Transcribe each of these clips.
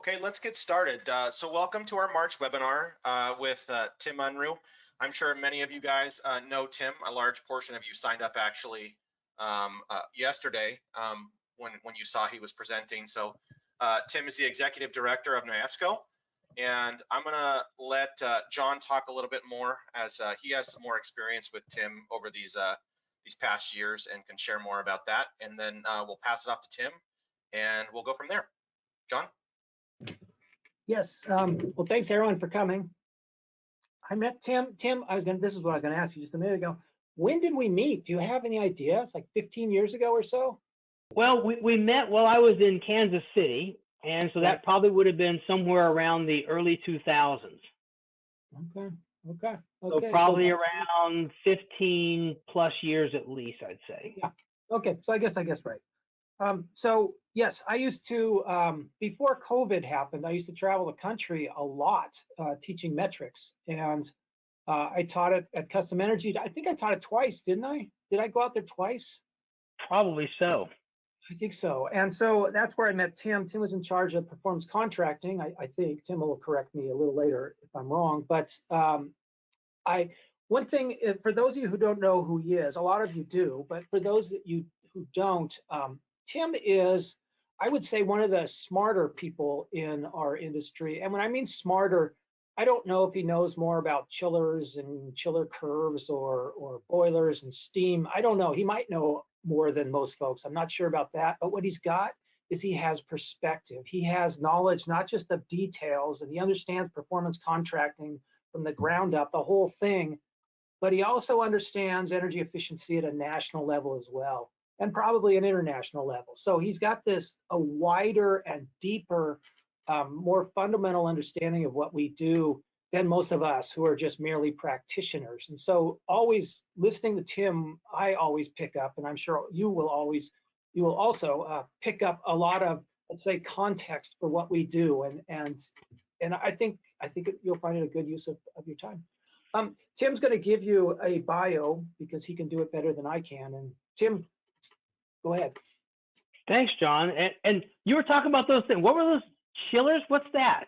Okay, let's get started. So welcome to our March webinar with Tim Unruh. I'm sure many of you guys know Tim. A large portion of you signed up actually yesterday when you saw he was presenting. So Tim is the Executive Director of NAESCO, and I'm gonna let John talk a little bit more as he has some more experience with Tim over these past years and can share more about that. And then we'll pass it off to Tim and we'll go from there. John? Yes. Well, thanks everyone for coming. I met Tim. Tim, this is what I was gonna ask you just a minute ago. When did we meet? Do you have any idea? It's like 15 years ago or so? Well, we met while I was in Kansas City, and so that probably would have been somewhere around the early 2000s. Okay. So probably around 15 plus years at least, I'd say. Yeah. Okay. So I guess right. So yes, I used to, before COVID happened, I used to travel the country a lot teaching metrics, and I taught it at Custom Energy. I think I taught it twice, didn't I? Did I go out there twice? Probably so. I think so. And so that's where I met Tim. Tim was in charge of performance contracting. I think Tim will correct me a little later if I'm wrong. But one thing, for those of you who don't know who he is, a lot of you do, but for those that you who don't, Tim is, I would say, one of the smarter people in our industry. And when I mean smarter, I don't know if he knows more about chillers and chiller curves or boilers and steam. I don't know. He might know more than most folks. I'm not sure about that. But what he's got is he has perspective. He has knowledge, not just of details, and he understands performance contracting from the ground up, the whole thing. But he also understands energy efficiency at a national level as well, and probably an international level. So he's got a wider and deeper, more fundamental understanding of what we do than most of us who are just merely practitioners. And so always listening to Tim, I always pick up, and I'm sure you will also pick up a lot of, let's say, context for what we do. And I think you'll find it a good use of your time. Tim's going to give you a bio because he can do it better than I can. And Tim, go ahead. Thanks, John. And you were talking about those things. What were those chillers? What's that?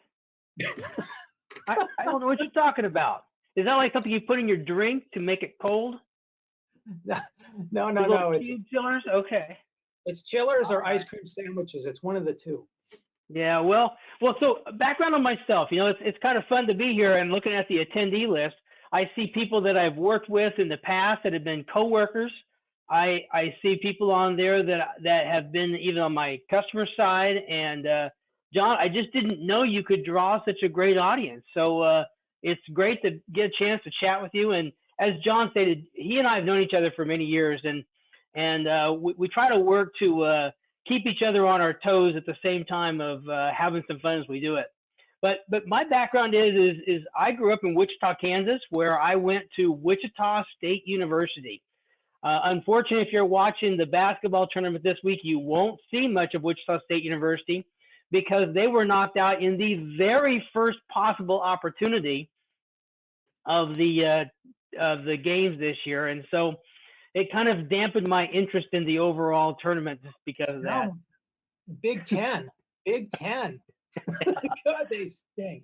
I don't know what you're talking about. Is that like something you put in your drink to make it cold? No. It's chillers. Okay. It's chillers or ice cream sandwiches. It's one of the two. Yeah. Well. So background on myself. It's kind of fun to be here and looking at the attendee list. I see people that I've worked with in the past that have been coworkers. I see people on there that have been even on my customer side. And John, I just didn't know you could draw such a great audience. So it's great to get a chance to chat with you. And as John stated, he and I have known each other for many years, and we try to work to keep each other on our toes at the same time of having some fun as we do it. But my background is I grew up in Wichita, Kansas, where I went to Wichita State University. Unfortunately, if you're watching the basketball tournament this week, you won't see much of Wichita State University because they were knocked out in the very first possible opportunity of the games this year. And so it kind of dampened my interest in the overall tournament just because of that. Big Ten. God, they stink.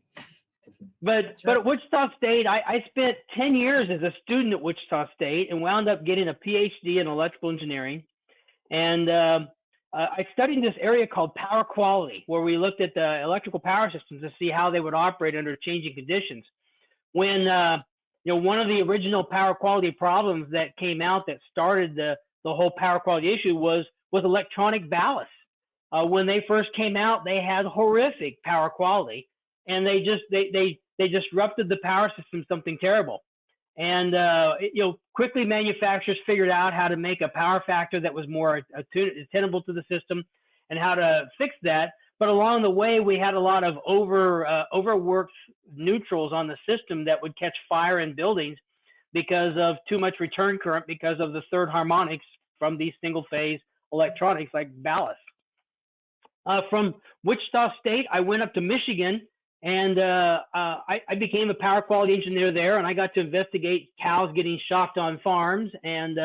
But at Wichita State, I spent 10 years as a student at Wichita State and wound up getting a PhD in electrical engineering. And I studied in this area called power quality, where we looked at the electrical power systems to see how they would operate under changing conditions. When one of the original power quality problems that came out that started the whole power quality issue was electronic ballasts. When they first came out, they had horrific power quality, and they disrupted the power system, something terrible. And quickly manufacturers figured out how to make a power factor that was more attainable to the system and how to fix that. But along the way, we had a lot of overworked neutrals on the system that would catch fire in buildings because of too much return current because of the third harmonics from these single phase electronics like ballast. From Wichita State, I went up to Michigan, and I became a power quality engineer there, and I got to investigate cows getting shocked on farms and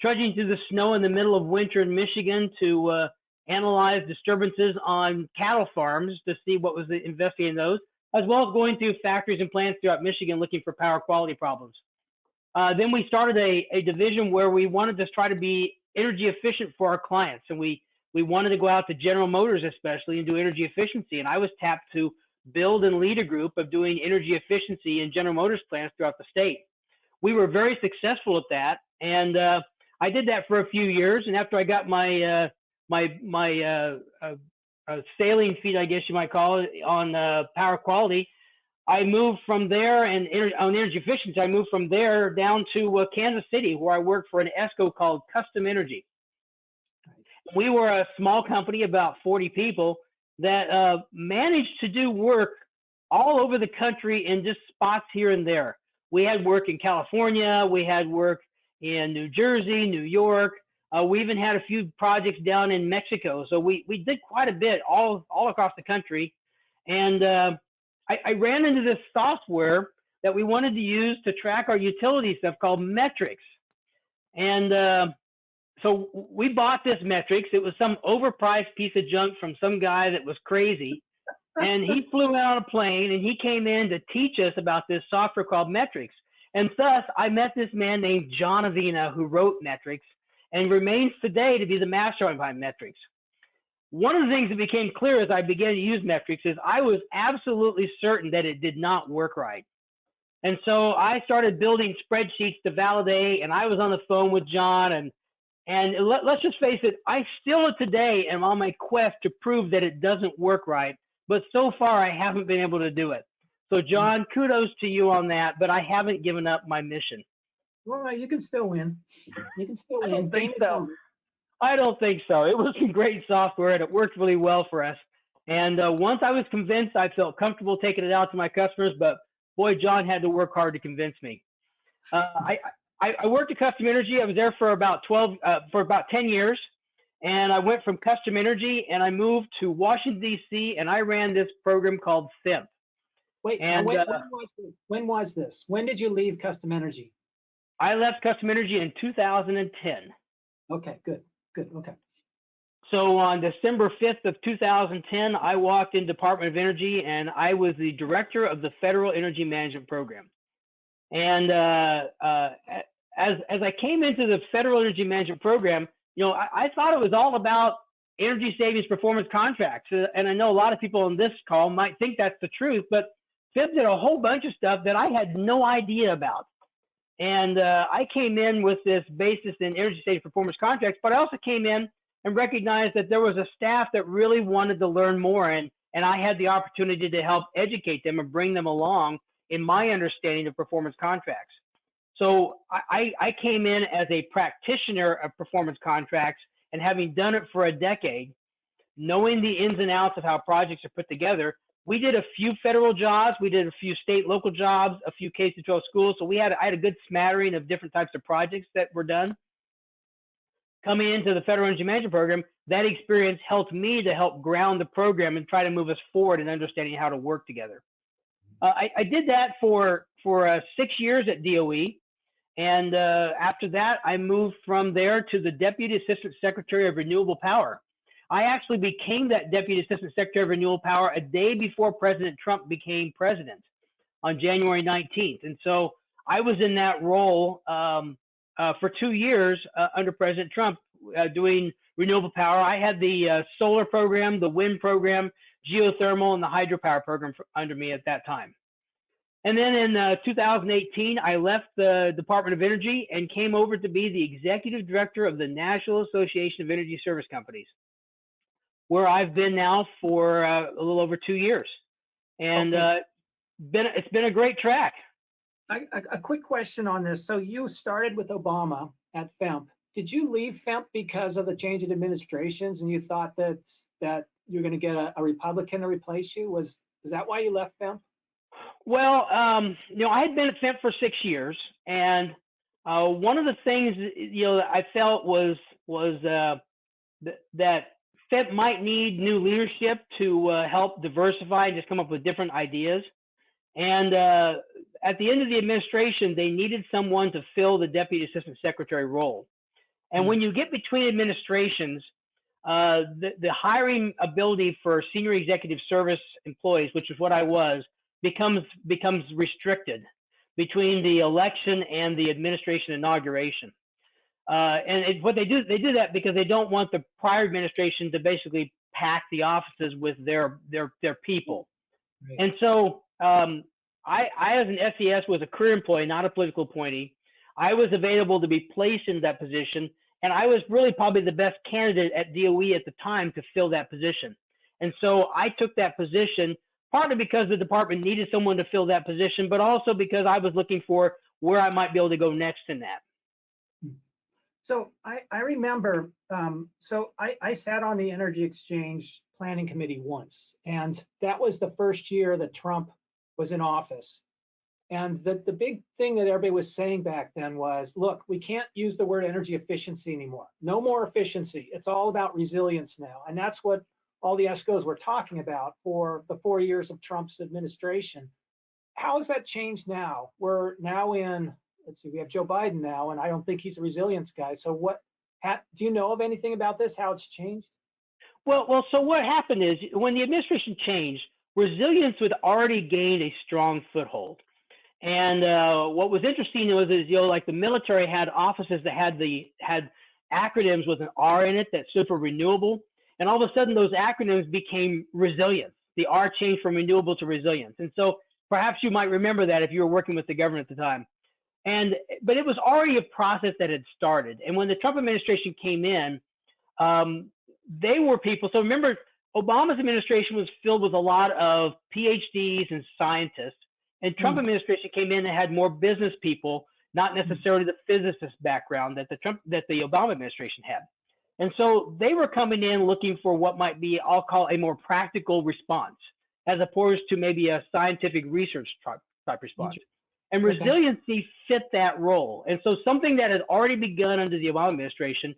trudging through the snow in the middle of winter in Michigan to analyze disturbances on cattle farms to see what was investigating those, as well as going through factories and plants throughout Michigan looking for power quality problems. Then we started a division where we wanted to try to be energy efficient for our clients. And we wanted to go out to General Motors especially and do energy efficiency. And I was tapped to build and lead a group of doing energy efficiency in General Motors plants throughout the state. We were very successful at that. And I did that for a few years. And after I got my sailing feet, I guess you might call it, on power quality, I moved from there and on energy efficiency, I moved from there down to Kansas City, where I worked for an ESCO called Custom Energy. We were a small company, about 40 people, that managed to do work all over the country in just spots here and there. We had work in California, we had work in New Jersey, New York. We even had a few projects down in Mexico. So we did quite a bit all across the country. And I ran into this software that we wanted to use to track our utility stuff called Metrics. And so we bought this Metrics. It was some overpriced piece of junk from some guy that was crazy. And he flew out on a plane and he came in to teach us about this software called Metrics. And thus I met this man named John Avina who wrote Metrics and remains today to be the mastermind behind Metrics. One of the things that became clear as I began to use Metrics is I was absolutely certain that it did not work right. And so I started building spreadsheets to validate, and I was on the phone with John, and let's just face it, I still today am on my quest to prove that it doesn't work right, but so far I haven't been able to do it. So John, kudos to you on that, but I haven't given up my mission. Well, you can still win. You can still win. I don't think so. I don't think so. It was some great software and it worked really well for us. And once I was convinced, I felt comfortable taking it out to my customers, but boy, John had to work hard to convince me. I worked at Custom Energy. I was there for about 10 years. And I went from Custom Energy and I moved to Washington, D.C. and I ran this program called C.E.M. Wait, and, when was this? When did you leave Custom Energy? I left Custom Energy in 2010. Okay, good, okay. So on December 5th of 2010, I walked in Department of Energy and I was the director of the Federal Energy Management Program. And as I came into the Federal Energy Management Program, you know, I thought it was all about energy savings performance contracts. And I know a lot of people on this call might think that's the truth, but C.E.M. did a whole bunch of stuff that I had no idea about. And I came in with this basis in energy savings performance contracts, but I also came in and recognized that there was a staff that really wanted to learn more, and I had the opportunity to help educate them and bring them along in my understanding of performance contracts. So I came in as a practitioner of performance contracts, and having done it for a decade, knowing the ins and outs of how projects are put together, we did a few federal jobs, we did a few state local jobs, a few K-12 schools. So I had a good smattering of different types of projects that were done. Coming into the Federal Energy Management Program, that experience helped me to help ground the program and try to move us forward in understanding how to work together. I did that for 6 years at DOE. And after that, I moved from there to the Deputy Assistant Secretary of Renewable Power. I actually became that Deputy Assistant Secretary of Renewable Power a day before President Trump became president on January 19th. And so I was in that role for 2 years under President Trump doing renewable power. I had the solar program, the wind program, geothermal, and the hydropower program under me at that time. And then in 2018, I left the Department of Energy and came over to be the Executive Director of the National Association of Energy Service Companies, where I've been now for a little over 2 years. And it's been a great track. A quick question on this. So you started with Obama at FEMP. Did you leave FEMP because of the change in administrations and you thought that you're going to get a Republican to replace you? Was that why you left FEMP? Well, you know, I had been at FEMP for 6 years, and one of the things, you know, I felt was that FEMP might need new leadership to help diversify and just come up with different ideas. And at the end of the administration, they needed someone to fill the Deputy Assistant Secretary role. And when you get between administrations, the hiring ability for senior executive service employees, which is what I was, becomes restricted between the election and the administration inauguration. What they do that because they don't want the prior administration to basically pack the offices with their people. Right. And so I, as an SES, was a career employee, not a political appointee. I was available to be placed in that position, and I was really probably the best candidate at DOE at the time to fill that position. And so I took that position, partly because the department needed someone to fill that position, but also because I was looking for where I might be able to go next in that. So I remember, I sat on the Energy Exchange Planning Committee once, and that was the first year that Trump was in office. And the big thing that everybody was saying back then was, look, we can't use the word energy efficiency anymore. No more efficiency. It's all about resilience now. And that's what all the ESCOs were talking about for the 4 years of Trump's administration. How has that changed now? We're now in, let's see, we have Joe Biden now, and I don't think he's a resilience guy. So do you know of anything about this, how it's changed? Well, so what happened is when the administration changed, resilience had already gained a strong foothold. And what was interesting was, like the military had offices that had acronyms with an R in it that stood for renewable. And all of a sudden those acronyms became resilience. The R changed from renewable to resilience. And so perhaps you might remember that if you were working with the government at the time. But it was already a process that had started. And when the Trump administration came in, they were people. So remember, Obama's administration was filled with a lot of PhDs and scientists. And Trump administration came in and had more business people, not necessarily the physicist background that the Obama administration had. And so they were coming in looking for what might be, I'll call, a more practical response, as opposed to maybe a scientific research type response. And resiliency fit that role. And so something that had already begun under the Obama administration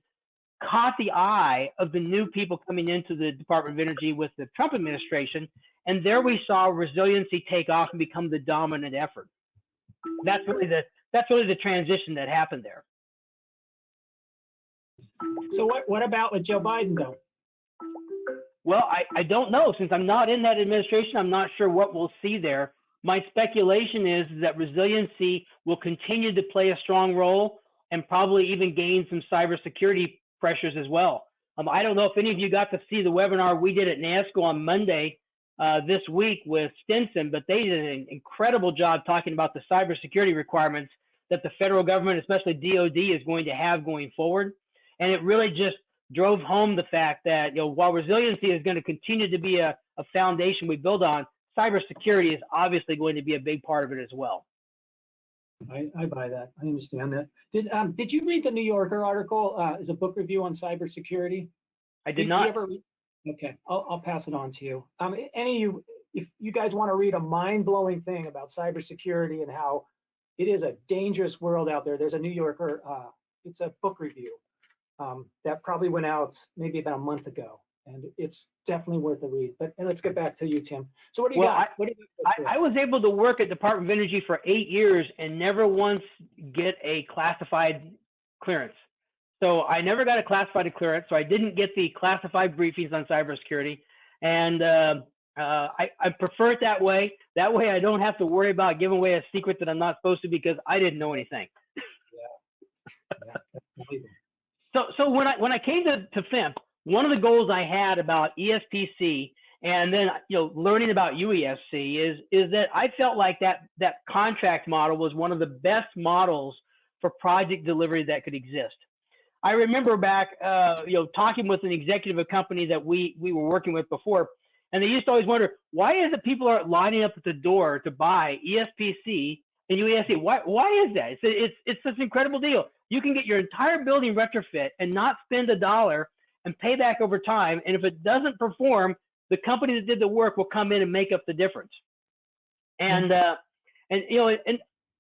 caught the eye of the new people coming into the Department of Energy with the Trump administration. And there we saw resiliency take off and become the dominant effort. That's really the transition that happened there. So what about with Joe Biden though? Well, I don't know. Since I'm not in that administration, I'm not sure what we'll see there. My speculation is that resiliency will continue to play a strong role and probably even gain some cybersecurity pressures as well. I don't know if any of you got to see the webinar we did at NAESCO on Monday this week with Stinson, but they did an incredible job talking about the cybersecurity requirements that the federal government, especially DOD, is going to have going forward. And it really just drove home the fact that, while resiliency is going to continue to be a foundation we build on, cybersecurity is obviously going to be a big part of it as well. I buy that. I understand that. Did you read the New Yorker article as a book review on cybersecurity? I did not. Okay, I'll pass it on to you. Any of you, if you guys want to read a mind-blowing thing about cybersecurity and how it is a dangerous world out there, there's a New Yorker. It's a book review that probably went out maybe about a month ago, and it's definitely worth a read. But let's get back to you, Tim. So what do you got? I was able to work at Department of Energy for 8 years and never once get a classified clearance. So I never got a classified clearance, so I didn't get the classified briefings on cybersecurity. And I prefer it that way. That way I don't have to worry about giving away a secret that I'm not supposed to because I didn't know anything. Yeah. So when I came to FEMP, one of the goals I had about ESPC and then learning about UESC is that I felt like that contract model was one of the best models for project delivery that could exist. I remember back talking with an executive of a company that we were working with before, and they used to always wonder, why is it people are lining up at the door to buy ESPC and UESC? Why is that? It's such an incredible deal. You can get your entire building retrofit and not spend a dollar and pay back over time. And if it doesn't perform, the company that did the work will come in and make up the difference. And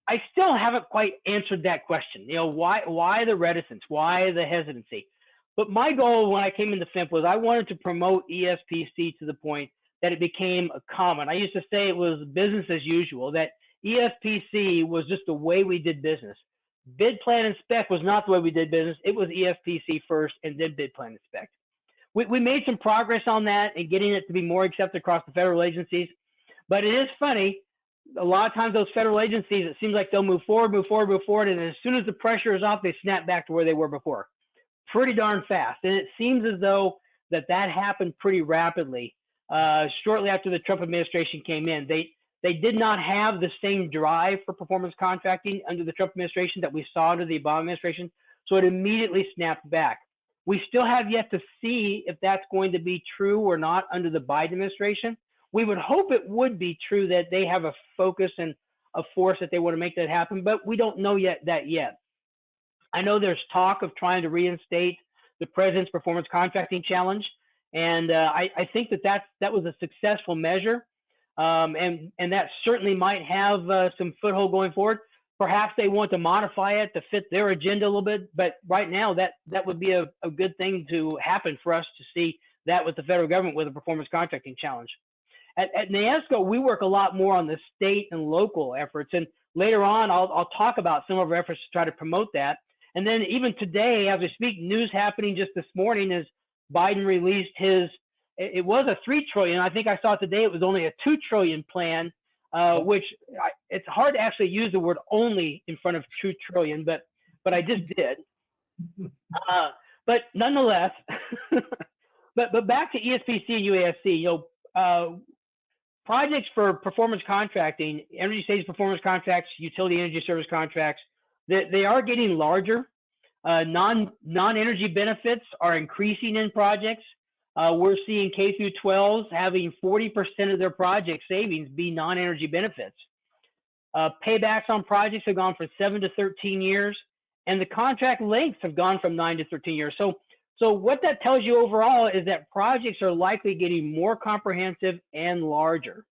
I still haven't quite answered that question. Why the reticence? Why the hesitancy? But my goal when I came into FEMP was I wanted to promote ESPC to the point that it became a common. I used to say it was business as usual, that ESPC was just the way we did business. Bid, plan, and spec was not the way we did business. It was ESPC first and then bid, plan, and spec. we made some progress on that and getting it to be more accepted across the federal agencies. But it is funny, a lot of times those federal agencies, it seems like they'll move forward, and as soon as the pressure is off, they snap back to where they were before. Pretty darn fast. And it seems as though that happened pretty rapidly. Shortly after the Trump administration came in, they did not have the same drive for performance contracting under the Trump administration that we saw under the Obama administration. So it immediately snapped back. We still have yet to see if that's going to be true or not under the Biden administration. We would hope it would be true that they have a focus and a force that they want to make that happen, but we don't know yet. I know there's talk of trying to reinstate the president's performance contracting challenge, and I think that was a successful measure, and that certainly might have some foothold going forward. Perhaps they want to modify it to fit their agenda a little bit, but right now that would be a good thing to happen for us to see that with the federal government with a performance contracting challenge. At NAESCO, we work a lot more on the state and local efforts, and later on I'll talk about some of our efforts to try to promote that. And then even today, as we speak, news happening just this morning is Biden released it was a $3 trillion. I think I saw today it was only a $2 trillion plan, which it's hard to actually use the word only in front of $2 trillion, but I just did. But nonetheless, but back to ESPC and UESC, projects for performance contracting, energy savings performance contracts, utility energy service contracts, they are getting larger. Non-energy benefits are increasing in projects. We're seeing K through 12s having 40% of their project savings be non-energy benefits. Paybacks on projects have gone from 7 to 13 years, and the contract lengths have gone from 9 to 13 years. So what that tells you overall is that projects are likely getting more comprehensive and larger.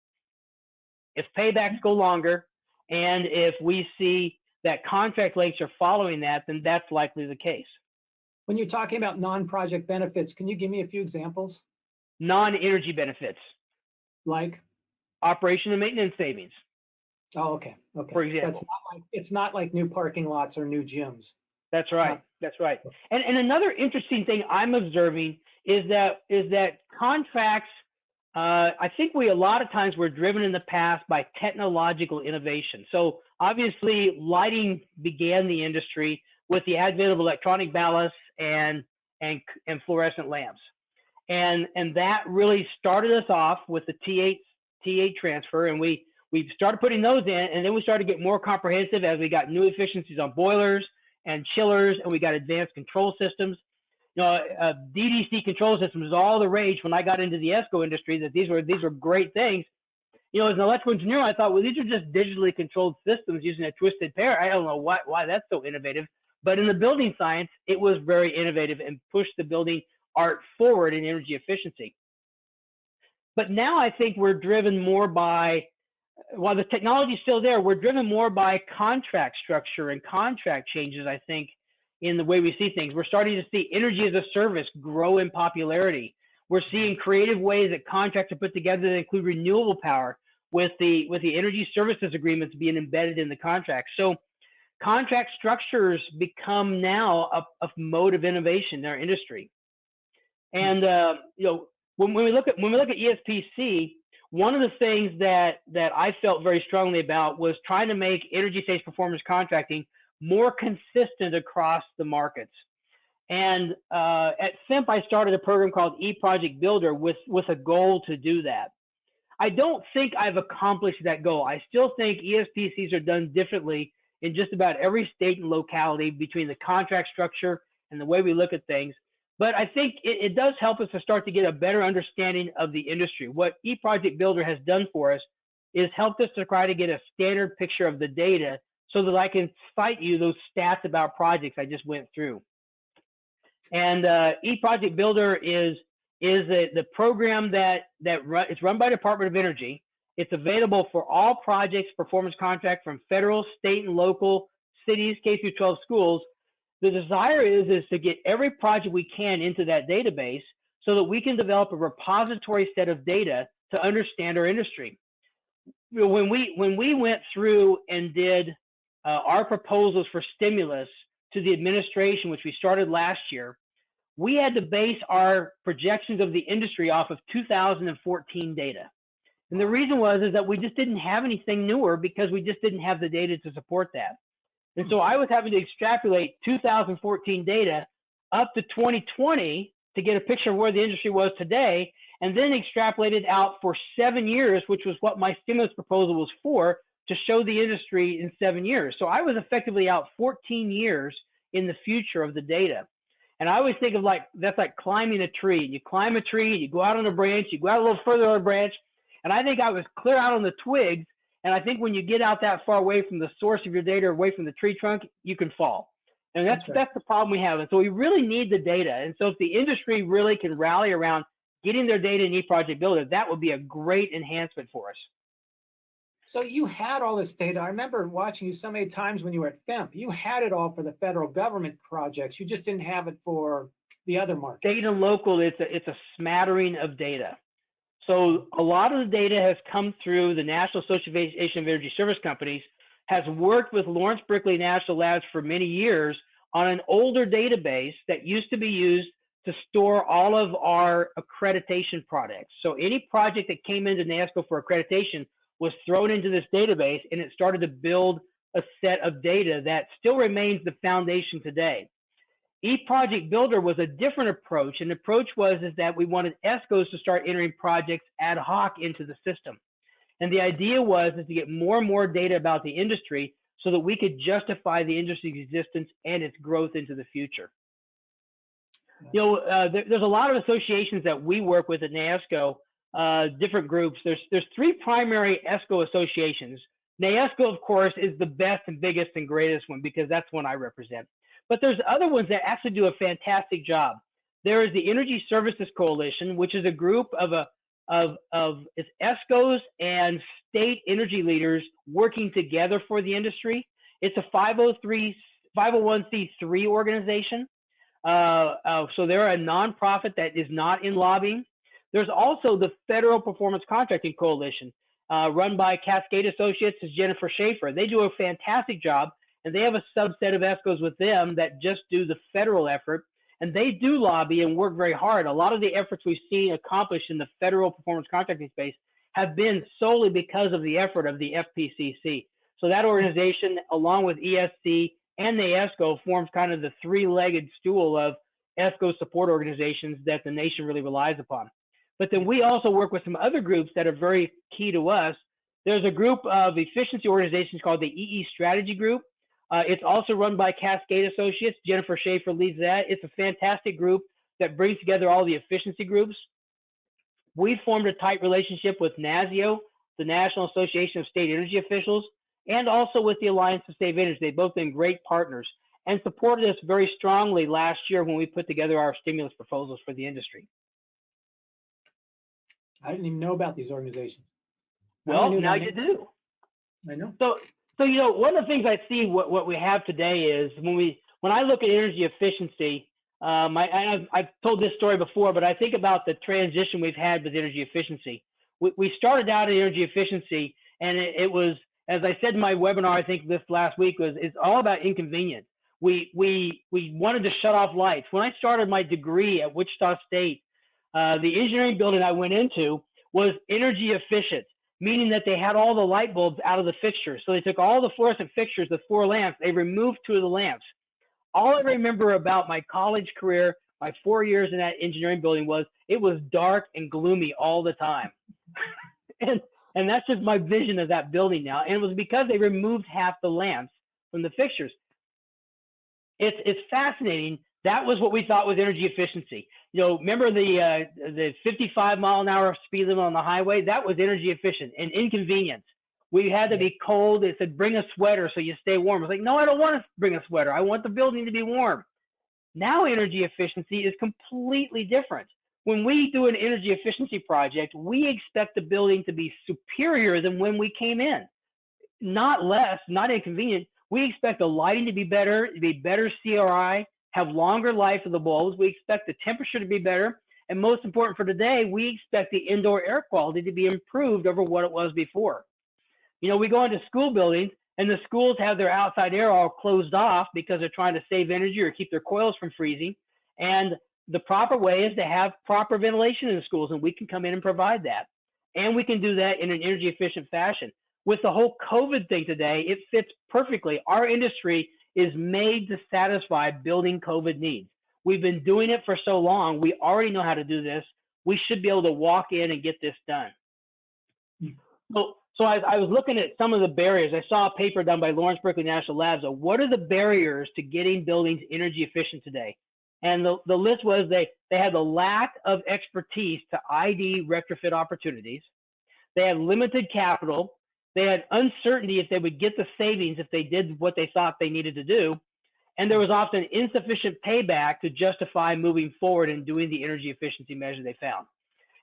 If paybacks go longer, and if we see that contract lengths are following that, then that's likely the case. When you're talking about non-project benefits, can you give me a few examples? Non-energy benefits. Like? Operation and maintenance savings. Oh, okay. For example. It's not like new parking lots or new gyms. That's right. That's right. And another interesting thing I'm observing is that contracts, I think a lot of times we're driven in the past by technological innovation. So obviously lighting began the industry with the advent of electronic ballasts and fluorescent lamps. And that really started us off with the T8 transfer, and we started putting those in, and then we started to get more comprehensive as we got new efficiencies on boilers and chillers, and we got advanced control systems. DDC control systems was all the rage when I got into the ESCO industry, that these were great things. As an electrical engineer, I thought, well, these are just digitally controlled systems using a twisted pair. I don't know why that's so innovative. But in the building science, it was very innovative and pushed the building art forward in energy efficiency. But now I think we're driven more by, while the technology is still there, we're driven more by contract structure and contract changes, I think, in the way we see things. We're starting to see energy as a service grow in popularity. We're seeing creative ways that contracts are put together that include renewable power with the energy services agreements being embedded in the contract. So contract structures become now a mode of innovation in our industry. And when we look at ESPC, one of the things that I felt very strongly about was trying to make energy savings performance contracting more consistent across the markets. And at CMVP, I started a program called eProject Builder with a goal to do that. I don't think I've accomplished that goal. I still think ESPCs are done differently in just about every state and locality between the contract structure and the way we look at things. But I think it does help us to start to get a better understanding of the industry. What eProject Builder has done for us is helped us to try to get a standard picture of the data so that I can cite you those stats about projects I just went through. And eProject Builder is the program it's run by Department of Energy. It's available for all projects, performance contract from federal, state, and local cities, K through 12 schools. The desire is to get every project we can into that database so that we can develop a repository set of data to understand our industry. When we went through and did our proposals for stimulus to the administration, which we started last year, we had to base our projections of the industry off of 2014 data. And the reason was is that we just didn't have anything newer because we just didn't have the data to support that. And so I was having to extrapolate 2014 data up to 2020 to get a picture of where the industry was today, and then extrapolate it out for 7 years, which was what my stimulus proposal was for, to show the industry in 7 years. So I was effectively out 14 years in the future of the data. And I always think of that's like climbing a tree. You climb a tree, you go out on a branch, you go out a little further on a branch, and I think I was clear out on the twigs. And I think when you get out that far away from the source of your data, away from the tree trunk, you can fall. And that's the problem we have. And so we really need the data. And so if the industry really can rally around getting their data in eProject Builder, that would be a great enhancement for us. So you had all this data. I remember watching you so many times when you were at FEMP. You had it all for the federal government projects. You just didn't have it for the other markets. State and local, it's a smattering of data. So a lot of the data has come through the National Association of Energy Service Companies, has worked with Lawrence Berkeley National Labs for many years on an older database that used to be used to store all of our accreditation products. So any project that came into NAESCO for accreditation was thrown into this database, and it started to build a set of data that still remains the foundation today. eProject Builder was a different approach, and the approach was that we wanted ESCOs to start entering projects ad hoc into the system. And the idea was to get more and more data about the industry so that we could justify the industry's existence and its growth into the future. You know, there's a lot of associations that we work with at NAESCO, different groups. There's 3 primary ESCO associations. NAESCO, of course, is the best and biggest and greatest one because that's one I represent. But there's other ones that actually do a fantastic job. There is the Energy Services Coalition, which is a group of it's ESCOs and state energy leaders working together for the industry. It's a 501c3 organization. So they're a nonprofit that is not in lobbying. There's also the Federal Performance Contracting Coalition, run by Cascade Associates, is Jennifer Schaefer. They do a fantastic job, and they have a subset of ESCOs with them that just do the federal effort, and they do lobby and work very hard. A lot of the efforts we've seen accomplished in the federal performance contracting space have been solely because of the effort of the FPCC. So that organization, along with ESC and NAESCO, forms kind of the 3-legged stool of ESCO support organizations that the nation really relies upon. But then we also work with some other groups that are very key to us. There's a group of efficiency organizations called the EE Strategy Group. It's also run by Cascade Associates. Jennifer Schaefer leads that. It's a fantastic group that brings together all the efficiency groups. We formed a tight relationship with NASEO, the National Association of State Energy Officials, and also with the Alliance of State Energy. They've both been great partners and supported us very strongly last year when we put together our stimulus proposals for the industry. I didn't even know about these organizations. Well, now you do. I know. So you know, one of the things I see what we have today is when I look at energy efficiency, I've told this story before, but I think about the transition we've had with energy efficiency. We started out in energy efficiency, and it was, as I said in my webinar, I think this last week, it's all about inconvenience. We wanted to shut off lights. When I started my degree at Wichita State, the engineering building I went into was energy efficient, meaning that they had all the light bulbs out of the fixtures. So they took all the fluorescent fixtures, the 4 lamps, they removed 2 of the lamps. All I remember about my college career, my 4 years in that engineering building, was it was dark and gloomy all the time. and that's just my vision of that building now. And it was because they removed half the lamps from the fixtures. It's fascinating. That was what we thought was energy efficiency. You know, remember the 55-mile-an-hour speed limit on the highway? That was energy efficient and inconvenience. We had to be cold. It said, bring a sweater so you stay warm. I was like, no, I don't want to bring a sweater. I want the building to be warm. Now energy efficiency is completely different. When we do an energy efficiency project, we expect the building to be superior than when we came in. Not less, not inconvenient. We expect the lighting to be better CRI, have longer life of the bulbs. We expect the temperature to be better. And most important for today, we expect the indoor air quality to be improved over what it was before. You know, we go into school buildings and the schools have their outside air all closed off because they're trying to save energy or keep their coils from freezing. And the proper way is to have proper ventilation in the schools, and we can come in and provide that. And we can do that in an energy efficient fashion. With the whole COVID thing today, it fits perfectly. Our industry is made to satisfy building COVID needs. We've been doing it for so long. We already know how to do this. We should be able to walk in and get this done. So I was looking at some of the barriers. I saw a paper done by Lawrence Berkeley National Labs of what are the barriers to getting buildings energy efficient today. And the list was they had the lack of expertise to ID retrofit opportunities. They had limited capital. They had uncertainty if they would get the savings if they did what they thought they needed to do. And there was often insufficient payback to justify moving forward and doing the energy efficiency measure they found.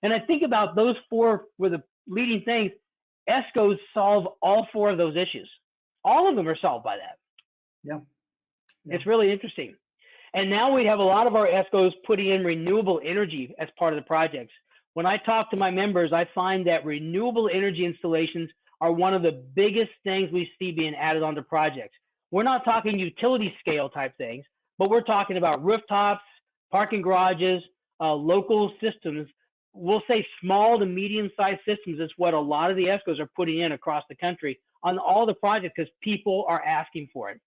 And I think about those four were the leading things. ESCOs solve all four of those issues. All of them are solved by that. Yeah. It's really interesting. And now we have a lot of our ESCOs putting in renewable energy as part of the projects. When I talk to my members, I find that renewable energy installations are one of the biggest things we see being added onto projects. We're not talking utility scale type things, but we're talking about rooftops, parking garages, local systems. We'll say small to medium sized systems is what a lot of the ESCOs are putting in across the country on all the projects because people are asking for it.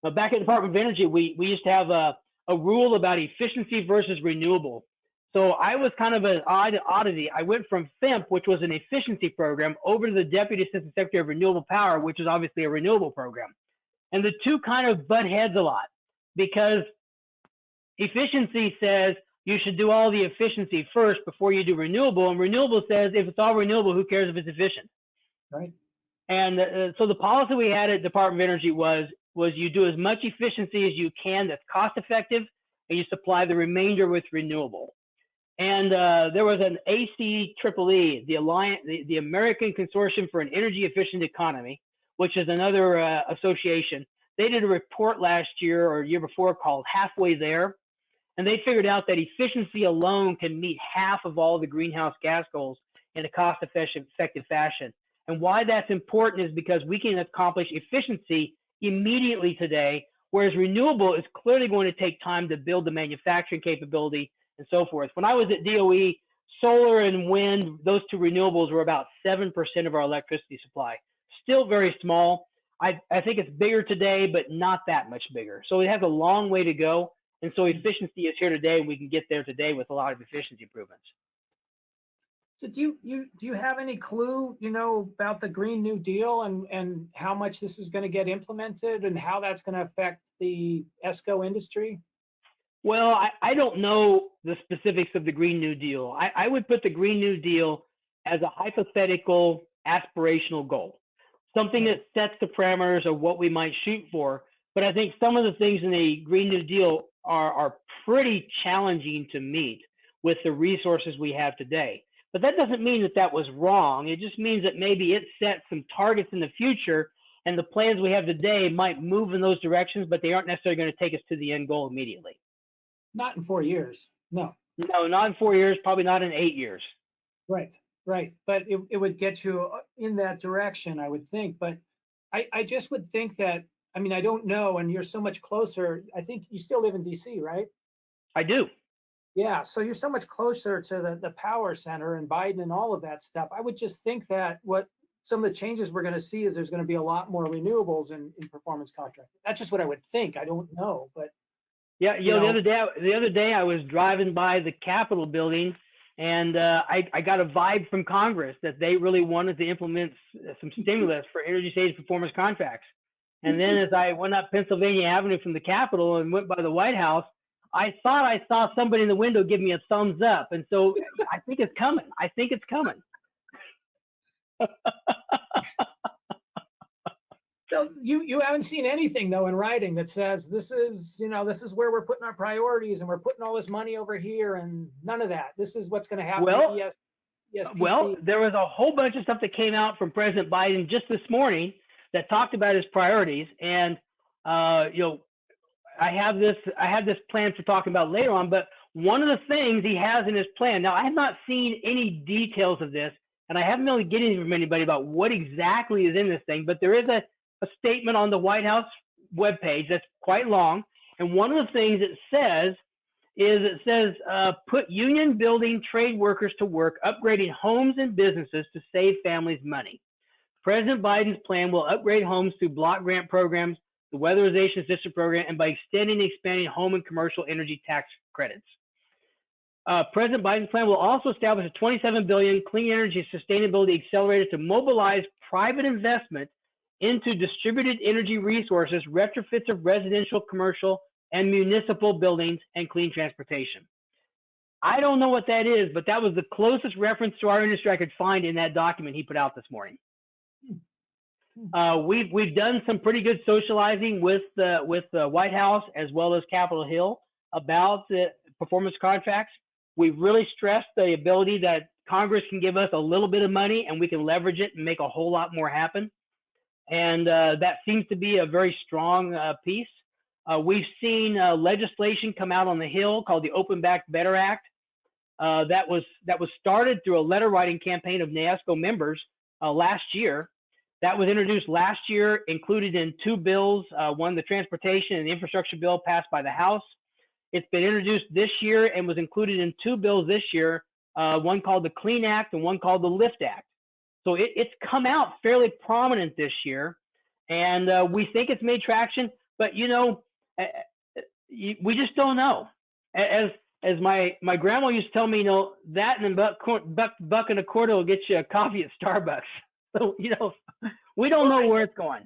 Now, back at the Department of Energy, we used to have a rule about efficiency versus renewable. So I was kind of an oddity. I went from FEMP, which was an efficiency program, over to the Deputy Assistant Secretary of Renewable Power, which is obviously a renewable program. And the two kind of butt heads a lot because efficiency says you should do all the efficiency first before you do renewable. And renewable says if it's all renewable, who cares if it's efficient? Right. And so the policy we had at Department of Energy was you do as much efficiency as you can that's cost effective, and you supply the remainder with renewable. And there was an ACEEE, the American Consortium for an Energy Efficient Economy, which is another association. They did a report last year or year before called Halfway There. And they figured out that efficiency alone can meet half of all the greenhouse gas goals in a cost-effective fashion. And why that's important is because we can accomplish efficiency immediately today, whereas renewable is clearly going to take time to build the manufacturing capability and so forth. When I was at DOE, solar and wind, those two renewables were about 7% of our electricity supply. Still very small. I think it's bigger today, but not that much bigger. So it has a long way to go. And so efficiency is here today. We can get there today with a lot of efficiency improvements. So do you have any clue, about the Green New Deal and how much this is going to get implemented and how that's going to affect the ESCO industry? Well, I don't know the specifics of the Green New Deal. I would put the Green New Deal as a hypothetical aspirational goal, something that sets the parameters of what we might shoot for. But I think some of the things in the Green New Deal are pretty challenging to meet with the resources we have today. But that doesn't mean that was wrong. It just means that maybe it sets some targets in the future, and the plans we have today might move in those directions, but they aren't necessarily going to take us to the end goal immediately. Not in 4 years. No. No, not in 4 years, probably not in 8 years. Right. But it would get you in that direction, I would think. But I just would think that, I don't know, and you're so much closer. I think you still live in DC, right? I do. Yeah, so you're so much closer to the power center and Biden and all of that stuff. I would just think that what some of the changes we're going to see is there's going to be a lot more renewables in performance contracting. That's just what I would think. I don't know, but yeah, the other day I was driving by the Capitol building, and I got a vibe from Congress that they really wanted to implement some stimulus for energy savings performance contracts. And then as I went up Pennsylvania Avenue from the Capitol and went by the White House, I thought I saw somebody in the window give me a thumbs up. And so I think it's coming. So you haven't seen anything though in writing that says this is where we're putting our priorities and we're putting all this money over here and none of that. This is what's going to happen. Well, there was a whole bunch of stuff that came out from President Biden just this morning that talked about his priorities. And I have this plan for talking about later on, but one of the things he has in his plan, now I have not seen any details of this, and I haven't really getting from anybody about what exactly is in this thing, but there is a statement on the White House webpage that's quite long. And one of the things it says is it says, put union building trade workers to work upgrading homes and businesses to save families money. President Biden's plan will upgrade homes through block grant programs, the weatherization assistance program, and by extending and expanding home and commercial energy tax credits. President Biden's plan will also establish a $27 billion clean energy sustainability accelerator to mobilize private investment into distributed energy resources, retrofits of residential, commercial, and municipal buildings, and clean transportation. I don't know what that is, but that was the closest reference to our industry I could find in that document he put out this morning. We've done some pretty good socializing with the White House as well as Capitol Hill about the performance contracts. We've really stressed the ability that Congress can give us a little bit of money and we can leverage it and make a whole lot more happen. And that seems to be a very strong piece. We've seen legislation come out on the Hill called the Open Back Better Act. That was started through a letter writing campaign of NAESCO members last year. That was introduced last year, included in two bills, one the transportation and the infrastructure bill passed by the House. It's been introduced this year and was included in two bills this year, one called the Clean Act and one called the Lift Act. So it's come out fairly prominent this year, and we think it's made traction, but you know, we just don't know. As my grandma used to tell me, you know, that and a buck and a quarter will get you a coffee at Starbucks. So, you know, we don't know where it's going.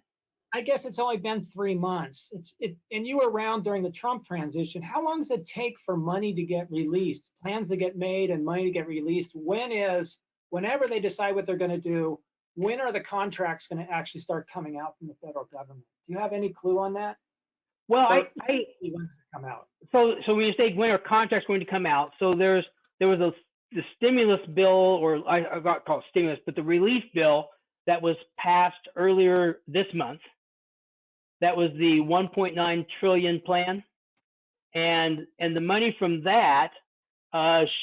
I guess it's only been 3 months. And you were around during the Trump transition. How long does it take for money to get released, plans to get made and money to get released? Whenever they decide what they're going to do, when are the contracts going to actually start coming out from the federal government? Do you have any clue on that? Well, when does it come out? So when you say when are contracts going to come out, so there was the stimulus bill, or I got called stimulus, but the relief bill that was passed earlier this month. That was the 1.9 trillion plan, and the money from that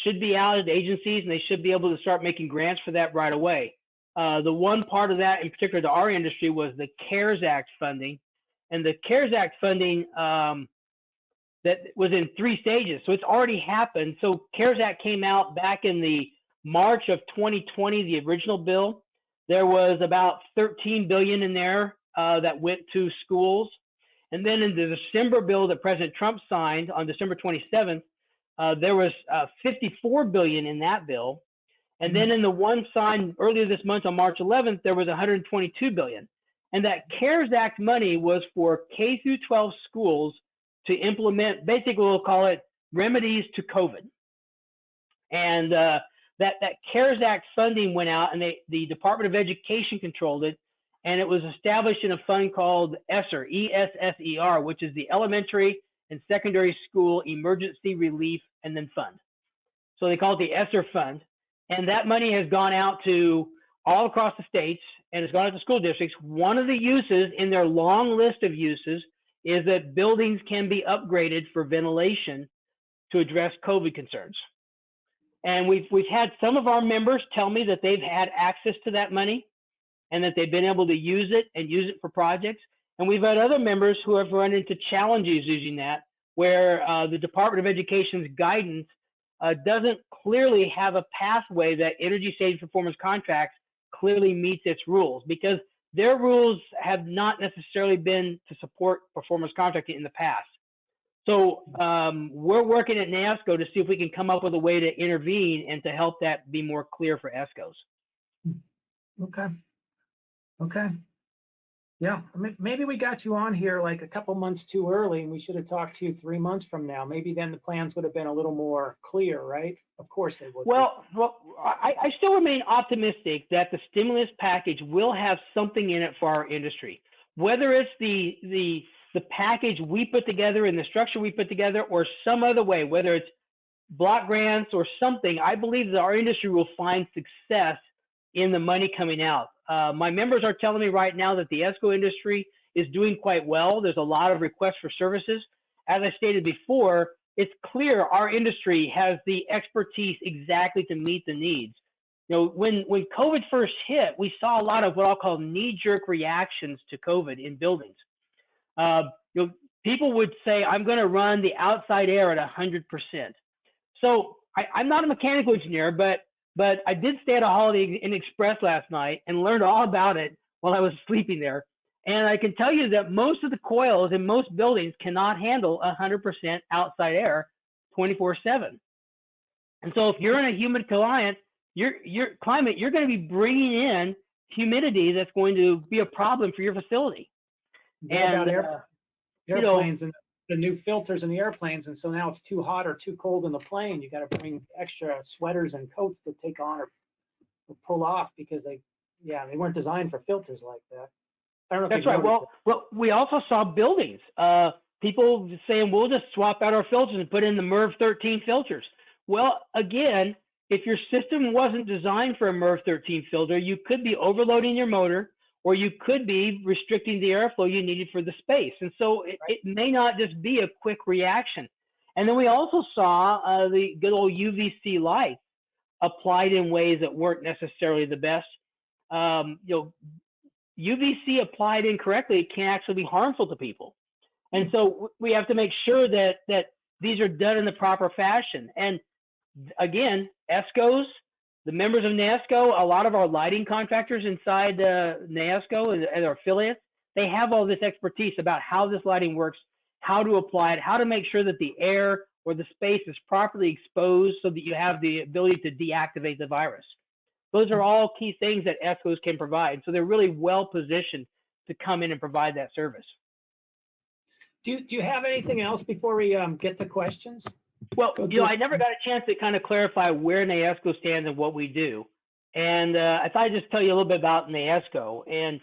should be out at agencies, and they should be able to start making grants for that right away. The one part of that, in particular to our industry, was the CARES Act funding, and the CARES Act funding that was in 3 stages. So it's already happened. So CARES Act came out back in the March of 2020, the original bill. There was about 13 billion in there that went to schools. And then in the December bill that President Trump signed on December 27th, there was 54 billion in that bill. And then in the one signed earlier this month on March 11th, there was 122 billion. And that CARES Act money was for K through 12 schools to implement, basically we'll call it remedies to COVID. And that CARES Act funding went out, and the Department of Education controlled it, and it was established in a fund called ESSER, ESSER, which is the Elementary and Secondary School Emergency Relief and then Fund. So they call it the ESSER Fund, and that money has gone out to all across the states, and it's gone out to school districts. One of the uses in their long list of uses is that buildings can be upgraded for ventilation to address COVID concerns. And we've had some of our members tell me that they've had access to that money and that they've been able to use it for projects. And we've had other members who have run into challenges using that, where the Department of Education's guidance doesn't clearly have a pathway that energy savings performance contracts clearly meets its rules, because their rules have not necessarily been to support performance contracting in the past. So we're working at NAESCO to see if we can come up with a way to intervene and to help that be more clear for ESCOs. Okay. Yeah, maybe we got you on here like a couple months too early, and we should have talked to you 3 months from now. Maybe then the plans would have been a little more clear, right? Of course they would. Well, I still remain optimistic that the stimulus package will have something in it for our industry, whether it's the package we put together and the structure we put together, or some other way, whether it's block grants or something. I believe that our industry will find success in the money coming out. My members are telling me right now that the ESCO industry is doing quite well. There's a lot of requests for services. As I stated before, it's clear our industry has the expertise exactly to meet the needs. You know, when COVID first hit, we saw a lot of what I'll call knee-jerk reactions to COVID in buildings. You know, people would say, I'm going to run the outside air at 100%. So I'm not a mechanical engineer, but I did stay at a Holiday Inn Express last night and learned all about it while I was sleeping there. And I can tell you that most of the coils in most buildings cannot handle 100% outside air 24/7. And so if you're in a humid climate, you're going to be bringing in humidity that's going to be a problem for your facility. And airplanes and the new filters in the airplanes, and so now it's too hot or too cold in the plane. You got to bring extra sweaters and coats to take on or pull off because they weren't designed for filters like that. I don't know. That's right. Well, we also saw buildings. People saying we'll just swap out our filters and put in the MERV 13 filters. Well, again, if your system wasn't designed for a MERV 13 filter, you could be overloading your motor, or you could be restricting the airflow you needed for the space. And so it may not just be a quick reaction. And then we also saw the good old UVC lights applied in ways that weren't necessarily the best. UVC applied incorrectly can actually be harmful to people. And so we have to make sure that these are done in the proper fashion. And again, ESCOs, the members of NAESCO, a lot of our lighting contractors inside NAESCO and our affiliates, they have all this expertise about how this lighting works, how to apply it, how to make sure that the air or the space is properly exposed so that you have the ability to deactivate the virus. Those are all key things that ESCOs can provide. So they're really well positioned to come in and provide that service. Do you have anything else before we get to questions? Well, I never got a chance to kind of clarify where NAESCO stands and what we do. And I thought I'd just tell you a little bit about NAESCO and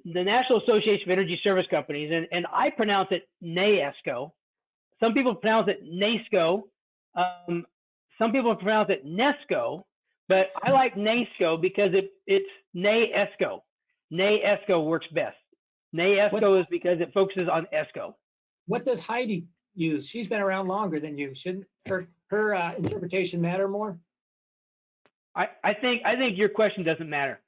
the National Association of Energy Service Companies. And I pronounce it NAESCO. Some people pronounce it NAESCO. Some people pronounce it NESCO. But I like NAESCO because it's NAESCO. NAESCO works best. NAESCO is because it focuses on ESCO. What does Heidi use? She's been around longer than you. Shouldn't her interpretation matter more? I think your question doesn't matter.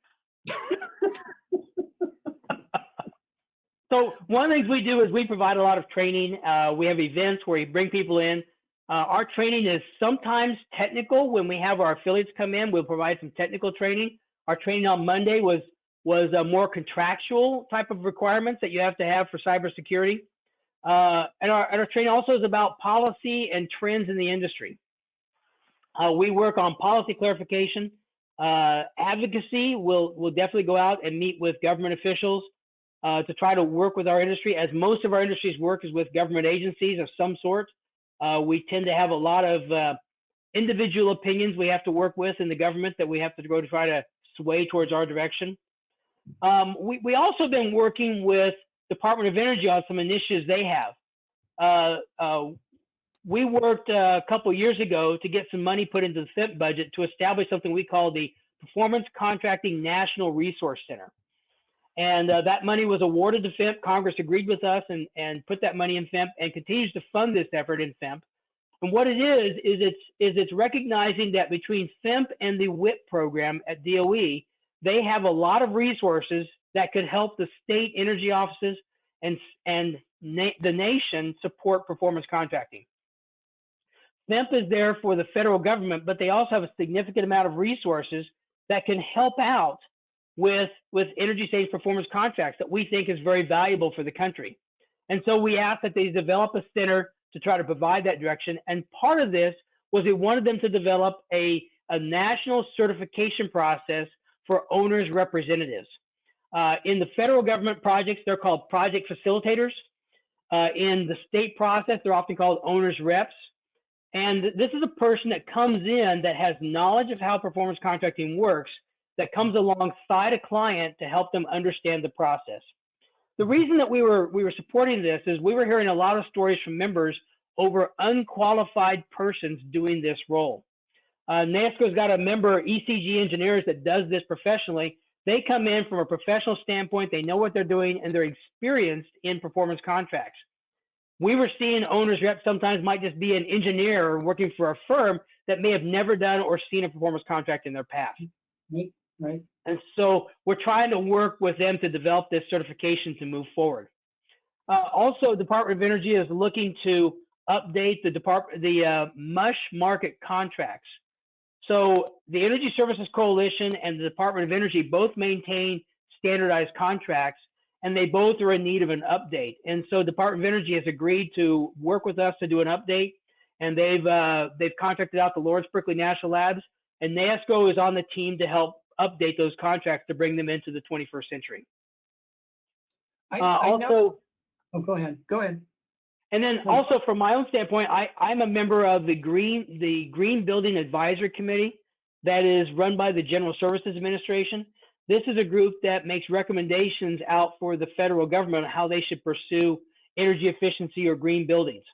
So one of the things we do is we provide a lot of training. We have events where we bring people in. Our training is sometimes technical. When we have our affiliates come in, we'll provide some technical training. Our training on Monday was a more contractual type of requirements that you have to have for cybersecurity. And our training also is about policy and trends in the industry. We work on policy clarification, advocacy. We'll definitely go out and meet with government officials to try to work with our industry, as most of our industry's work is with government agencies of some sort. We tend to have a lot of individual opinions we have to work with in the government that we have to go to try to sway towards our direction. We also been working with Department of Energy on some initiatives they have. We worked a couple years ago to get some money put into the FIMP budget to establish something we call the Performance Contracting National Resource Center. And that money was awarded to FIMP. Congress agreed with us and put that money in FIMP and continues to fund this effort in FIMP. And what it is it's recognizing that between FIMP and the WIP program at DOE, they have a lot of resources that could help the state energy offices and the nation support performance contracting. FIMP is there for the federal government, but they also have a significant amount of resources that can help out with energy savings performance contracts that we think is very valuable for the country. And so we asked that they develop a center to try to provide that direction. And part of this was we wanted them to develop a national certification process for owners' representatives. In the federal government projects, they're called project facilitators. In the state process, they're often called owners' reps. And this is a person that comes in that has knowledge of how performance contracting works, that comes alongside a client to help them understand the process. The reason that we were supporting this is we were hearing a lot of stories from members over unqualified persons doing this role. NAESCO's got a member, ECG engineers, that does this professionally. They come in from a professional standpoint, they know what they're doing, and they're experienced in performance contracts. We were seeing owners reps sometimes might just be an engineer or working for a firm that may have never done or seen a performance contract in their past. Right. And so we're trying to work with them to develop this certification to move forward. Also, Department of Energy is looking to update the MUSH market contracts. So the Energy Services Coalition and the Department of Energy both maintain standardized contracts, and they both are in need of an update. And so Department of Energy has agreed to work with us to do an update, and they've contracted out the Lawrence Berkeley National Labs, and NAESCO is on the team to help update those contracts to bring them into the 21st century. I Also, know. Oh, go ahead. Go ahead. and then also from my own standpoint, I'm a member of the Green Building Advisory Committee that is run by the General Services Administration. This is a group that makes recommendations out for the federal government on how they should pursue energy efficiency or green buildings.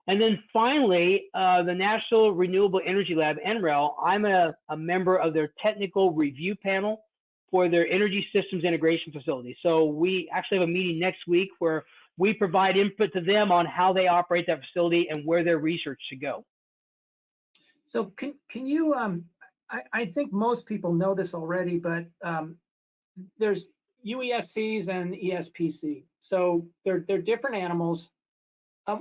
And then finally, the National Renewable Energy Lab, NREL, I'm a member of their technical review panel for their energy systems integration facility. So we actually have a meeting next week where we provide input to them on how they operate that facility and where their research should go. So can you, I think most people know this already, but there's UESCs and ESPC. So they're different animals.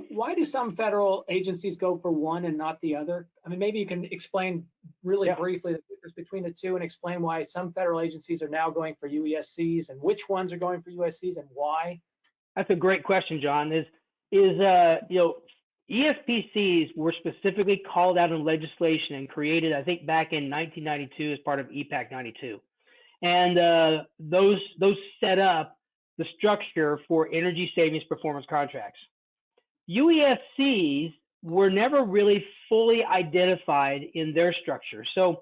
Why do some federal agencies go for one and not the other? I mean, maybe you can explain really briefly the difference between the two and explain why some federal agencies are now going for UESCs and which ones are going for UESCs and why. That's a great question, John. ESPCs were specifically called out in legislation and created, I think, back in 1992 as part of EPAC 92. And those set up the structure for energy savings performance contracts. UESCs were never really fully identified in their structure. So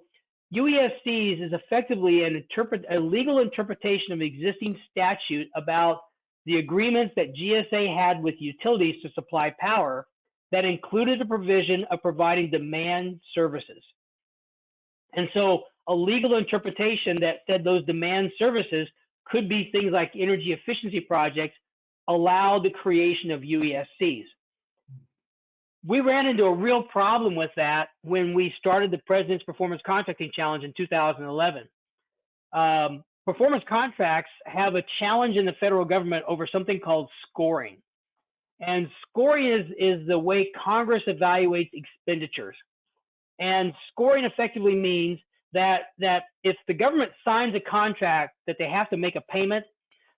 UESCs is effectively a legal interpretation of existing statute about the agreements that GSA had with utilities to supply power that included a provision of providing demand services. And so a legal interpretation that said those demand services could be things like energy efficiency projects allowed the creation of UESCs. We ran into a real problem with that when we started the President's Performance Contracting Challenge in 2011. Performance contracts have a challenge in the federal government over something called scoring. And scoring is the way Congress evaluates expenditures. And scoring effectively means that if the government signs a contract that they have to make a payment,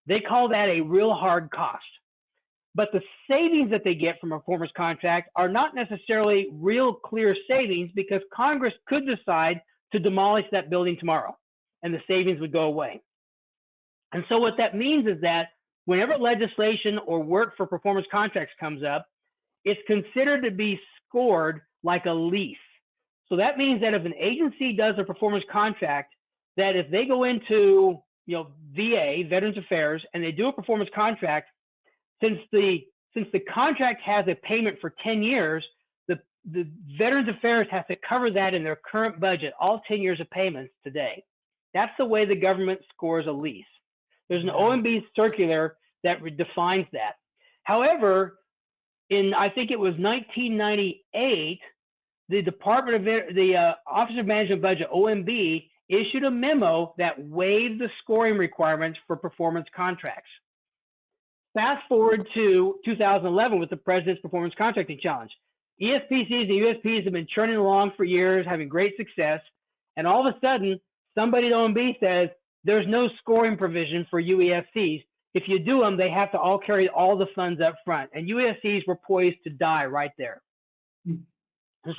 they call that a real hard cost. But the savings that they get from a performance contract are not necessarily real clear savings because Congress could decide to demolish that building tomorrow and the savings would go away. And so what that means is that whenever legislation or work for performance contracts comes up, it's considered to be scored like a lease. So that means that if an agency does a performance contract, that if they go into VA, Veterans Affairs, and they do a performance contract, since the contract has a payment for 10 years, the Veterans Affairs has to cover that in their current budget, all 10 years of payments today. That's the way the government scores a lease. There's an OMB circular that defines that. However, I think it was 1998, the Office of Management Budget, OMB, issued a memo that waived the scoring requirements for performance contracts. Fast forward to 2011 with the President's Performance Contracting Challenge. ESPCs and USPs have been churning along for years, having great success, and all of a sudden, somebody at OMB says, there's no scoring provision for UESCs. If you do them, they have to all carry all the funds up front, and UESCs were poised to die right there. And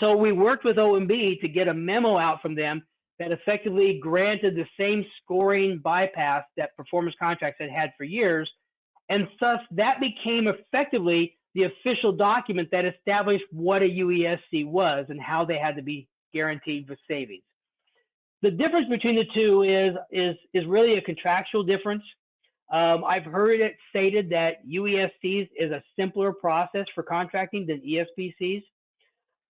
so we worked with OMB to get a memo out from them that effectively granted the same scoring bypass that performance contracts had had for years. And thus that became effectively the official document that established what a UESC was and how they had to be guaranteed with savings. The difference between the two is really a contractual difference. I've heard it stated that UESCs is a simpler process for contracting than ESPCs.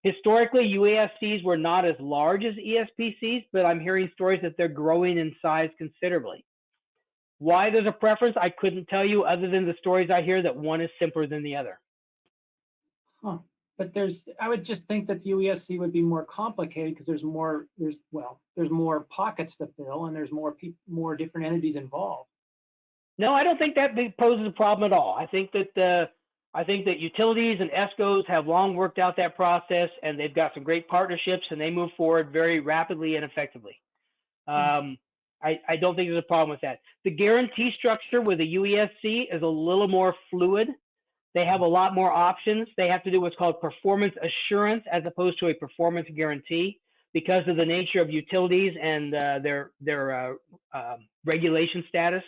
Historically, UESCs were not as large as ESPCs, but I'm hearing stories that they're growing in size considerably. Why there's a preference, I couldn't tell you other than the stories I hear that one is simpler than the other. Huh. But I would just think that the UESC would be more complicated because there's more pockets to fill and there's more different entities involved. No, I don't think that poses a problem at all. I think that utilities and ESCOs have long worked out that process, and they've got some great partnerships, and they move forward very rapidly and effectively. I don't think there's a problem with that. The guarantee structure with a UESC is a little more fluid. They have a lot more options. They have to do what's called performance assurance as opposed to a performance guarantee because of the nature of utilities and their regulation status.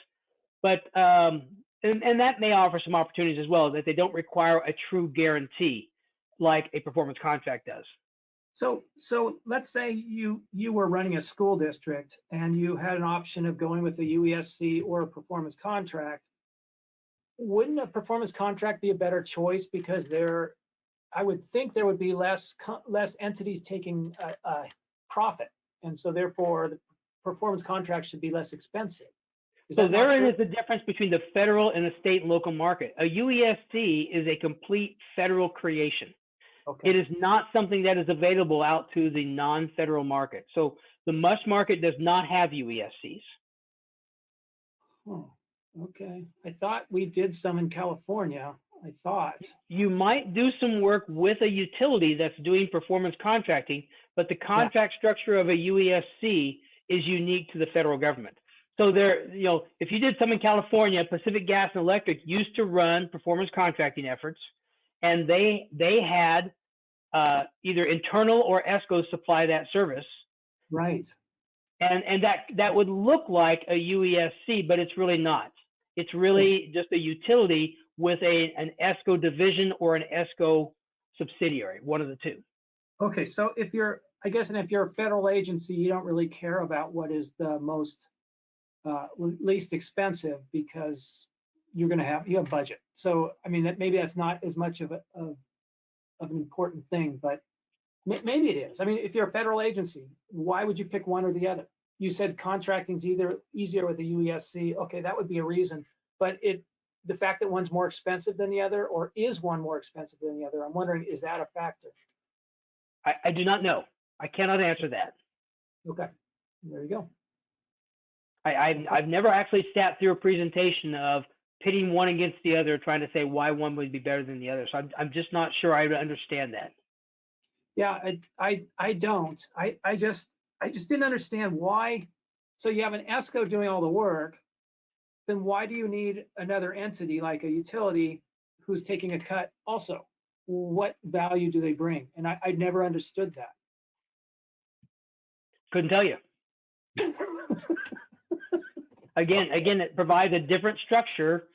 But and that may offer some opportunities as well, that they don't require a true guarantee like a performance contract does. So let's say you were running a school district and you had an option of going with a UESC or a performance contract. Wouldn't a performance contract be a better choice because I would think there would be less entities taking a profit, and so therefore the performance contract should be less expensive. So therein is the difference between the federal and the state and local market. A UESC is a complete federal creation. Okay. It is not something that is available out to the non-federal market. So the MUSH market does not have UESCs. Oh, okay. I thought we did some in California. I thought. You might do some work with a utility that's doing performance contracting, but the contract structure of a UESC is unique to the federal government. So there, if you did some in California, Pacific Gas and Electric used to run performance contracting efforts, and they had either internal or ESCO supply that service. Right. And that would look like a UESC, but it's really not. It's really just a utility with an ESCO division or an ESCO subsidiary, one of the two. Okay, so if you're a federal agency, you don't really care about what is the most least expensive because you have budget. So I mean maybe that's not as much of an important thing, but maybe it is. I mean, if you're a federal agency, why would you pick one or the other? You said contracting's either easier with a UESC. Okay, that would be a reason, but the fact that one's more expensive than the other, or is one more expensive than the other? I'm wondering, is that a factor? I do not know. I cannot answer that. Okay, there you go. I've never actually sat through a presentation of pitting one against the other, trying to say why one would be better than the other. So I'm just not sure I understand that. Yeah, I don't. I just didn't understand why. So you have an ESCO doing all the work, then why do you need another entity like a utility who's taking a cut also? What value do they bring? And I never understood that. Couldn't tell you. Again, it provides a different structure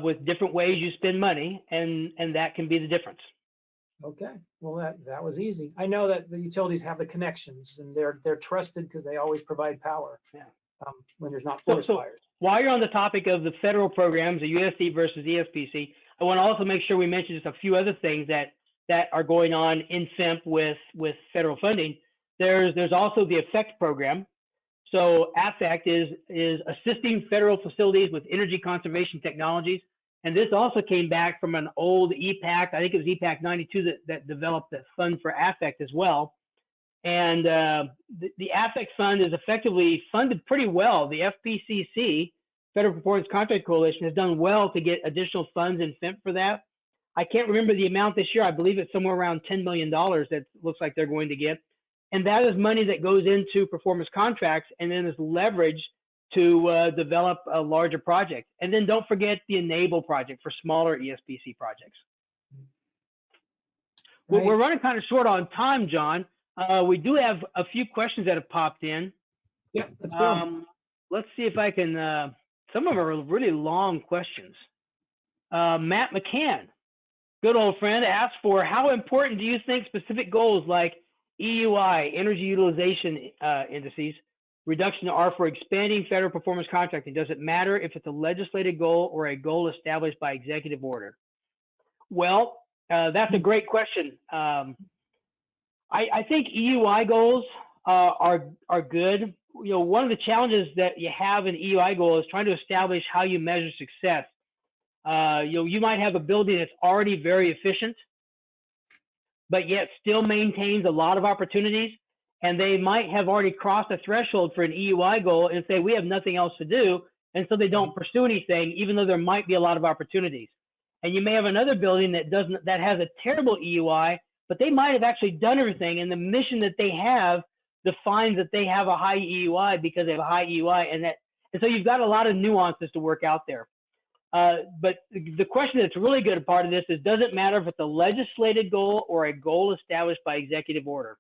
with different ways you spend money, and that can be the difference. Okay, well that was easy. I know that the utilities have the connections, and they're trusted because they always provide power. Yeah. When there's not forest fires. While you're on the topic of the federal programs, the USC versus ESPC, I want to also make sure we mention just a few other things that are going on in FEMP with federal funding. There's also the AFFECT program. So AFFECT is assisting federal facilities with energy conservation technologies. And this also came back from an old EPAC, I think it was EPAC 92 that developed the fund for AFFECT as well. And the AFFECT fund is effectively funded pretty well. The FPCC, Federal Performance Contract Coalition, has done well to get additional funds in FEMP for that. I can't remember the amount this year. I believe it's somewhere around $10 million that looks like they're going to get. And that is money that goes into performance contracts and then is leveraged to develop a larger project. And then don't forget the Enable project for smaller ESPC projects. Right. We're running kind of short on time, John. We do have a few questions that have popped in. Yeah, let's go. Let's see if I can, some of them are really long questions. Matt McCann, good old friend, asked for how important do you think specific goals like EUI, energy utilization indices, reduction are for expanding federal performance contracting? Does it matter if it's a legislated goal or a goal established by executive order? Well, that's a great question. I think EUI goals are good. You know, one of the challenges that you have in EUI goal is trying to establish how you measure success. You might have a building that's already very efficient, but yet still maintains a lot of opportunities, and they might have already crossed a threshold for an EUI goal and say, we have nothing else to do, And so they don't pursue anything, even though there might be a lot of opportunities. And you may have another building that has a terrible EUI, but they might have actually done everything, and the mission that they have defines that they have a high EUI because they have a high EUI, and so you've got a lot of nuances to work out there. But the question that's really good part of this is, does it matter if it's a legislated goal or a goal established by executive order?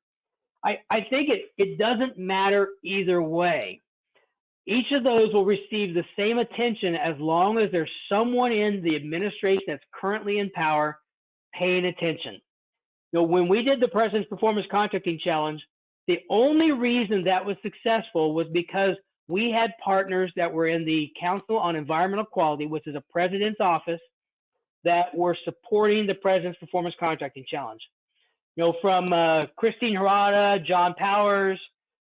I think it doesn't matter either way. Each of those will receive the same attention as long as there's someone in the administration that's currently in power paying attention. You know, when we did the President's Performance Contracting Challenge, the only reason that was successful was because we had partners that were in the Council on Environmental Quality, which is a president's office, that were supporting the President's Performance Contracting Challenge. You know, from Christine Harada, John Powers,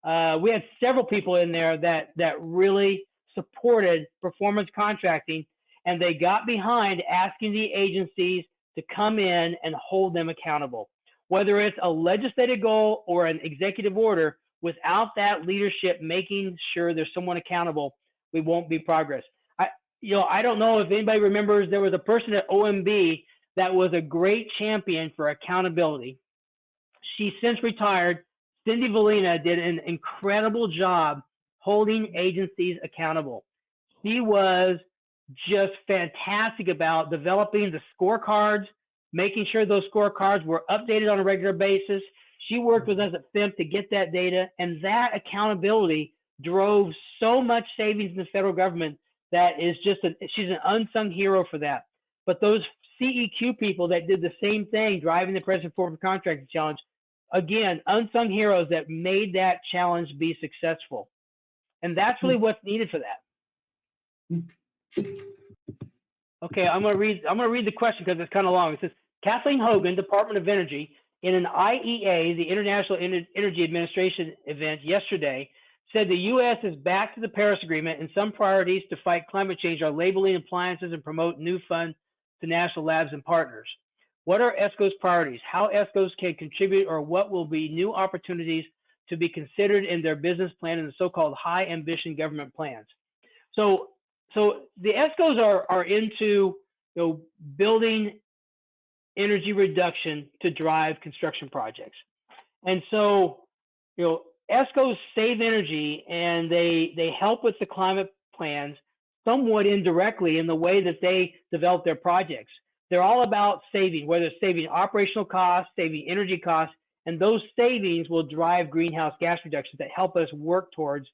we had several people in there that really supported performance contracting, and they got behind asking the agencies to come in and hold them accountable. Whether it's a legislative goal or an executive order, without that leadership making sure there's someone accountable, we won't be progress. I don't know if anybody remembers, there was a person at OMB that was a great champion for accountability. She's since retired. Cindy Valina did an incredible job holding agencies accountable. She was just fantastic about developing the scorecards, making sure those scorecards were updated on a regular basis. She worked with us at FIMP to get that data, and that accountability drove so much savings in the federal government that is just, she's an unsung hero for that. But those CEQ people that did the same thing, driving the President's Performance Contracting Challenge, again, unsung heroes that made that challenge be successful. And that's really what's needed for that. Okay, I'm gonna read the question because it's kind of long. It says, Kathleen Hogan, Department of Energy, in an IEA, the International Energy Administration event yesterday, said the U.S. is back to the Paris Agreement, and some priorities to fight climate change are labeling appliances and promote new funds to national labs and partners. What are ESCO's priorities? How ESCOs can contribute, or what will be new opportunities to be considered in their business plan and the so-called high ambition government plans? So the ESCOs are into building energy reduction to drive construction projects. And so, ESCOs save energy, and they help with the climate plans somewhat indirectly in the way that they develop their projects. They're all about saving, whether it's saving operational costs, saving energy costs, and those savings will drive greenhouse gas reductions that help us work towards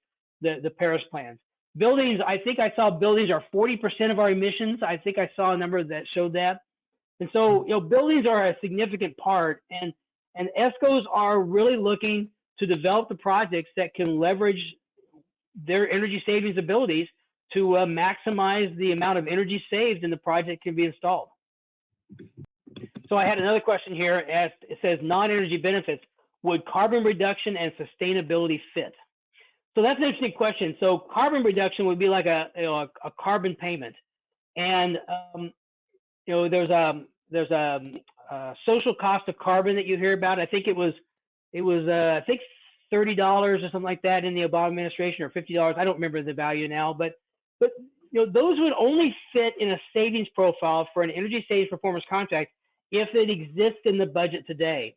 the Paris plans. Buildings, I think I saw buildings are 40% of our emissions. I think I saw a number that showed that. And so, buildings are a significant part, and ESCOs are really looking to develop the projects that can leverage their energy savings abilities to maximize the amount of energy saved and the project can be installed. So I had another question here. It says, non-energy benefits, would carbon reduction and sustainability fit? So that's an interesting question. So carbon reduction would be like a carbon payment, and there's a social cost of carbon that you hear about. I think it was I think $30 or something like that in the Obama administration, or $50. I don't remember the value now, but those would only fit in a savings profile for an energy savings performance contract if it exists in the budget today.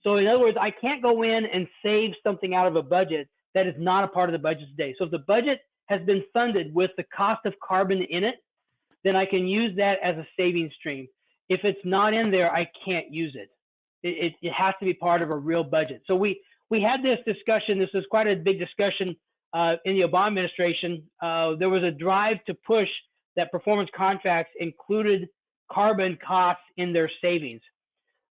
So in other words, I can't go in and save something out of a budget that is not a part of the budget today. So if the budget has been funded with the cost of carbon in it, then I can use that as a savings stream. If it's not in there, I can't use it. It has to be part of a real budget. So we had this discussion. This was quite a big discussion in the Obama administration. There was a drive to push that performance contracts included carbon costs in their savings.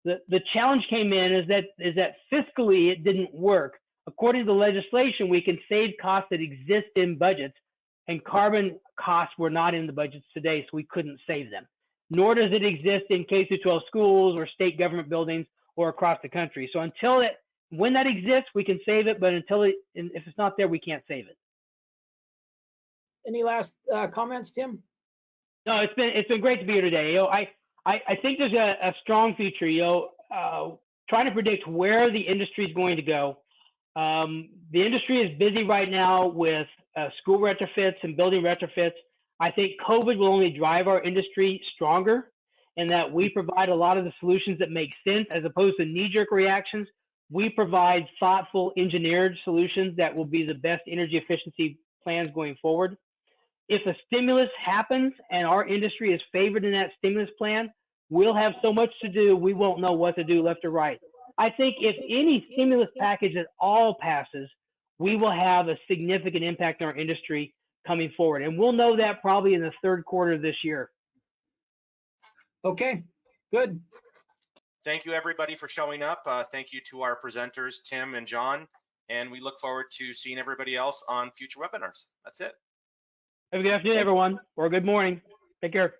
The challenge came in is that fiscally it didn't work. According to the legislation, we can save costs that exist in budgets, and carbon costs were not in the budgets today, so we couldn't save them. Nor does it exist in K-12 schools or state government buildings or across the country. So when that exists, we can save it, but if it's not there, we can't save it. Any last comments, Tim? No, it's been great to be here today. I think there's a strong future. Trying to predict where the industry is going to go. The industry is busy right now with school retrofits and building retrofits. I think COVID will only drive our industry stronger, in that we provide a lot of the solutions that make sense as opposed to knee-jerk reactions. We provide thoughtful, engineered solutions that will be the best energy efficiency plans going forward. If a stimulus happens and our industry is favored in that stimulus plan, we'll have so much to do, we won't know what to do left or right. I think if any stimulus package at all passes, we will have a significant impact on our industry coming forward. And we'll know that probably in the third quarter of this year. Okay, good. Thank you, everybody, for showing up. Thank you to our presenters, Tim and John, and we look forward to seeing everybody else on future webinars. That's it. Have a good afternoon, everyone, or good morning. Take care.